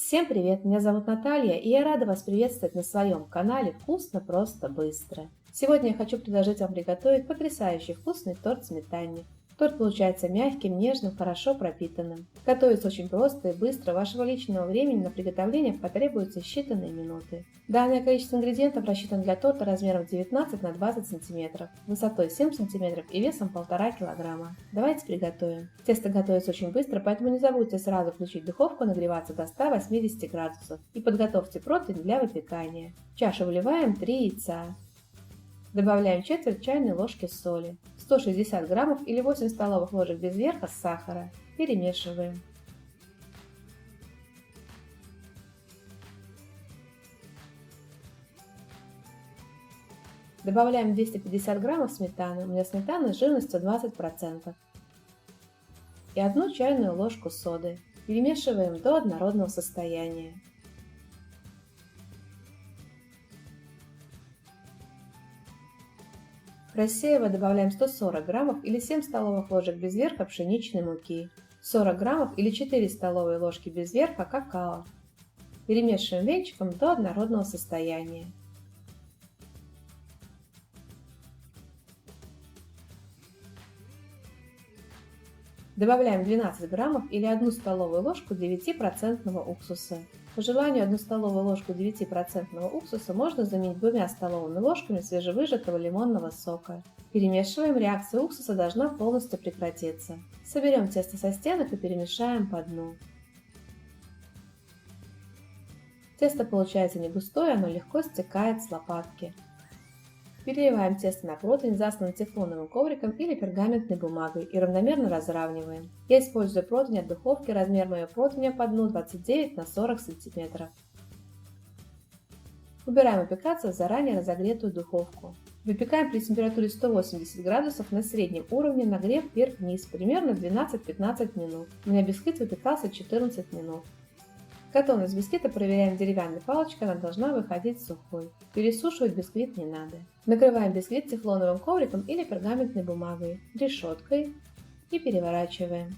Всем привет, меня зовут Наталья, и я рада вас приветствовать на своем канале «Вкусно, просто, быстро». Сегодня я хочу предложить вам приготовить потрясающий вкусный торт сметанник. Торт получается мягким, нежным, хорошо пропитанным. Готовится очень просто и быстро, вашего личного времени на приготовление потребуется считанные минуты. Данное количество ингредиентов рассчитано для торта размером 19 на 20 см, высотой 7 см и весом 1,5 кг. Давайте приготовим. Тесто готовится очень быстро, поэтому не забудьте сразу включить духовку нагреваться до 180 градусов и подготовьте противень для выпекания. В чашу вливаем 3 яйца. Добавляем четверть чайной ложки соли, 160 граммов или 8 столовых ложек без верха сахара. Перемешиваем. Добавляем 250 граммов сметаны, у меня сметана с жирностью 20%, и 1 чайную ложку соды. Перемешиваем до однородного состояния. Рассеивая добавляем 140 граммов или 7 столовых ложек без верха пшеничной муки, 40 граммов или 4 столовые ложки без верха какао. Перемешиваем венчиком до однородного состояния. Добавляем 12 граммов или 1 столовую ложку 9% уксуса. По желанию 1 столовую ложку 9% уксуса можно заменить 2 столовыми ложками свежевыжатого лимонного сока. Перемешиваем, реакция уксуса должна полностью прекратиться. Соберем тесто со стенок и перемешаем по дну. Тесто получается не густое, оно легко стекает с лопатки. Переливаем тесто на противень, засланный тефлоновым ковриком или пергаментной бумагой, и равномерно разравниваем. Я использую противень от духовки, размер моего противня по дну 29 на 40 см. Убираем выпекаться в заранее разогретую духовку. Выпекаем при температуре 180 градусов на среднем уровне, нагрев вверх-вниз, примерно 12-15 минут. У меня бисквит выпекался 14 минут. Готовность бисквита проверяем деревянной палочкой, она должна выходить сухой. Пересушивать бисквит не надо. Накрываем бисквит тефлоновым ковриком или пергаментной бумагой, решеткой и переворачиваем.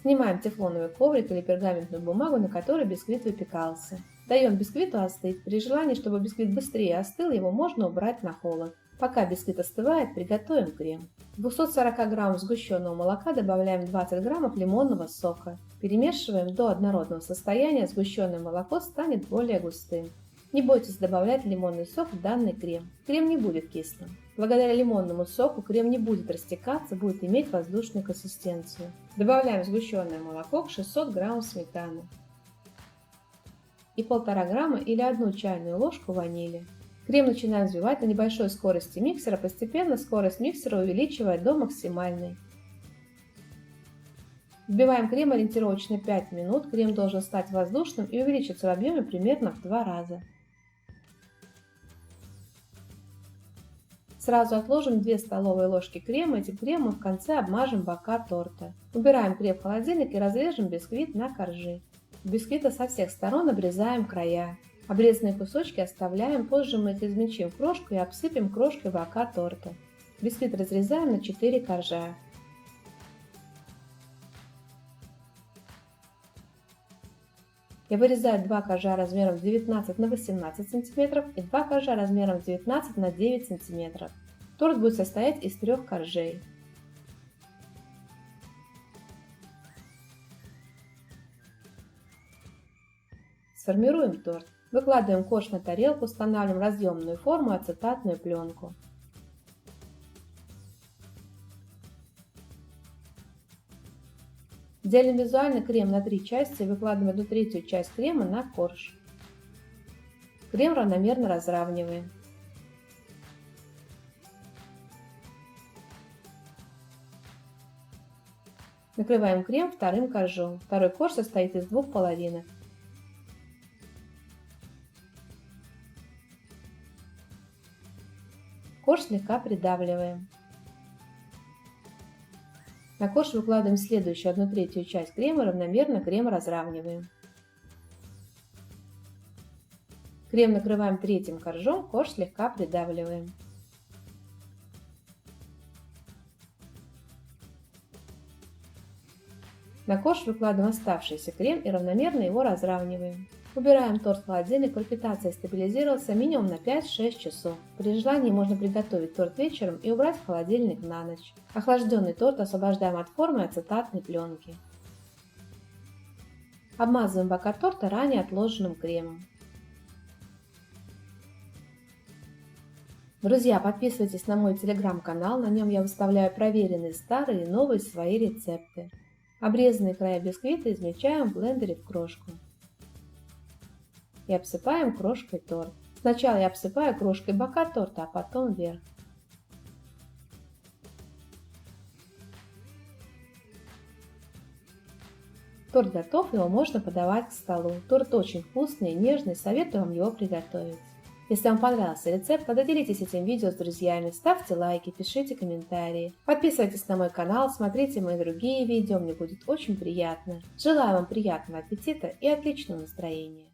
Снимаем тефлоновый коврик или пергаментную бумагу, на которой бисквит выпекался. Даем бисквиту остыть. При желании, чтобы бисквит быстрее остыл, его можно убрать на холод. Пока бисквит остывает, приготовим крем. В 240 граммов сгущенного молока добавляем 20 граммов лимонного сока. Перемешиваем до однородного состояния, сгущенное молоко станет более густым. Не бойтесь добавлять лимонный сок в данный крем. Крем не будет кислым. Благодаря лимонному соку крем не будет растекаться, будет иметь воздушную консистенцию. Добавляем сгущенное молоко к 600 граммов сметаны и 1,5 грамма или 1 чайную ложку ванили. Крем начинаем взбивать на небольшой скорости миксера, постепенно скорость миксера увеличивая до максимальной. Взбиваем крем ориентировочно 5 минут, крем должен стать воздушным и увеличиться в объеме примерно в 2 раза. Сразу отложим 2 столовые ложки крема, этим кремом в конце обмажем бока торта. Убираем крем в холодильник и разрежем бисквит на коржи. У бисквита со всех сторон обрезаем края. Обрезанные кусочки оставляем, позже мы их измельчим в крошку и обсыпем крошкой бока торта. Бисквит разрезаем на 4 коржа. Я вырезаю 2 коржа размером 19 на 18 см и 2 коржа размером 19 на 9 см. Торт будет состоять из 3 коржей. Сформируем торт. Выкладываем корж на тарелку, устанавливаем разъемную форму и ацетатную пленку. Делим визуально крем на 3 части и выкладываем 1/3 часть крема на корж. Крем равномерно разравниваем. Накрываем крем вторым коржом. Второй корж состоит из 2 половинок. Корж слегка придавливаем. На корж выкладываем следующую 1/3 часть крема, равномерно крем разравниваем. Крем накрываем третьим коржом, корж слегка придавливаем. На корж выкладываем оставшийся крем и равномерно его разравниваем. Убираем торт в холодильник, пропитаться и стабилизировался минимум на 5-6 часов. При желании можно приготовить торт вечером и убрать в холодильник на ночь. Охлажденный торт освобождаем от формы ацетатной пленки. Обмазываем бока торта ранее отложенным кремом. Друзья, подписывайтесь на мой телеграм-канал, на нем я выставляю проверенные старые и новые свои рецепты. Обрезанные края бисквита измельчаем в блендере в крошку. И обсыпаем крошкой торт. Сначала я обсыпаю крошкой бока торта, а потом верх. Торт готов, его можно подавать к столу. Торт очень вкусный и нежный, советую вам его приготовить. Если вам понравился рецепт, тогда делитесь этим видео с друзьями, ставьте лайки, пишите комментарии. Подписывайтесь на мой канал, смотрите мои другие видео, мне будет очень приятно. Желаю вам приятного аппетита и отличного настроения.